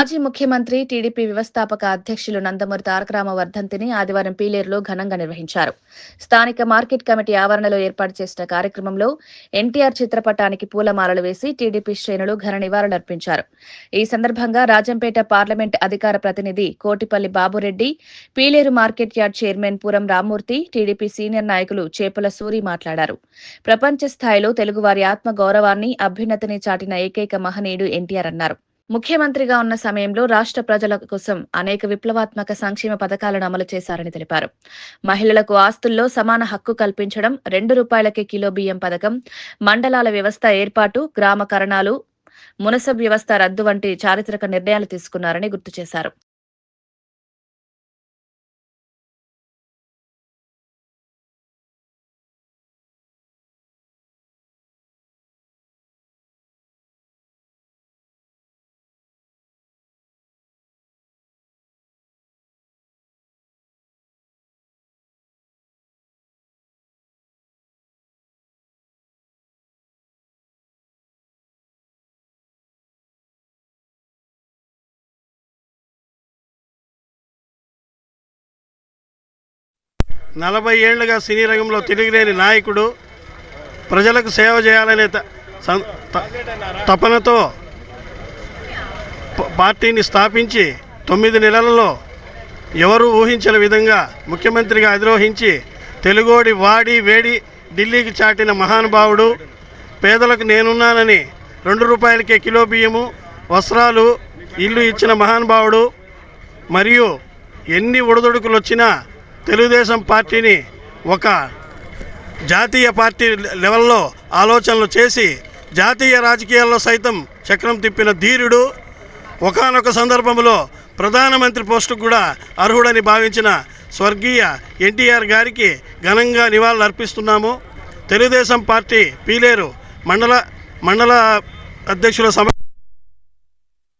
మాజీ ముఖ్యమంత్రి, టీడీపీ వ్యవస్థాపక అధ్యక్షులు నందమూరి తారక రామ వర్ధంతిని ఆదివారం పీలేరులో ఘనంగా నిర్వహించారు. స్థానిక మార్కెట్ కమిటీ ఆవరణలో ఏర్పాటు చేసిన కార్యక్రమంలో ఎన్టీఆర్ చిత్రపటానికి పూలమాలలు వేసి టీడీపీ శ్రేణులు ఘన నివాళులర్పించారు. ఈ సందర్భంగా రాజంపేట పార్లమెంట్ అధికార ప్రతినిధి Kotipalli Babureddy, Peeleru market yard chairman Puram Rammurthy, TDP senior నాయకులు చేపల సూరి మాట్లాడారు. ప్రపంచ స్థాయిలో తెలుగువారి ఆత్మ గౌరవాన్ని, అభ్యున్నతిని చాటిన ఏకైక మహనీయుడు ఎన్టీఆర్ అన్నారు. ముఖ్యమంత్రిగా ఉన్న సమయంలో రాష్ట్ర ప్రజల కోసం అనేక విప్లవాత్మక సంక్షేమ పథకాలను అమలు చేశారని తెలిపారు. మహిళలకు ఆస్తుల్లో సమాన హక్కు కల్పించడం, ₹2 కిలో బియ్యం పథకం, మండలాల వ్యవస్థ ఏర్పాటు, గ్రామ కరణాలు, మునసబ్ వ్యవస్థ రద్దు వంటి చారిత్రక నిర్ణయాలు తీసుకున్నారని గుర్తు చేశారు. నలభై ఏళ్లుగా సినీ రంగంలో తిరిగిలేని నాయకుడు, ప్రజలకు సేవ చేయాలనే తపనతో పార్టీని స్థాపించి 9 నెలలలో ఎవరూ ఊహించిన విధంగా ముఖ్యమంత్రిగా అధిరోహించి తెలుగోడి వాడి వేడి ఢిల్లీకి చాటిన మహానుభావుడు, పేదలకు నేనున్నానని ₹2 కిలో బియ్యము, వస్త్రాలు, ఇల్లు ఇచ్చిన మహానుభావుడు. మరియు ఎన్ని ఒడిదుడుకులు వచ్చినా తెలుగుదేశం పార్టీని ఒక జాతీయ పార్టీ లెవెల్లో ఆలోచనలు చేసి జాతీయ రాజకీయాల్లో సైతం చక్రం తిప్పిన ధీరుడు. ఒకానొక సందర్భంలో ప్రధానమంత్రి పోస్టుకు కూడా అర్హుడని భావించిన స్వర్గీయ ఎన్టీఆర్ గారికి ఘనంగా నివాళులు అర్పిస్తున్నాము. తెలుగుదేశం పార్టీ పీలేరు మండల అధ్యక్షుల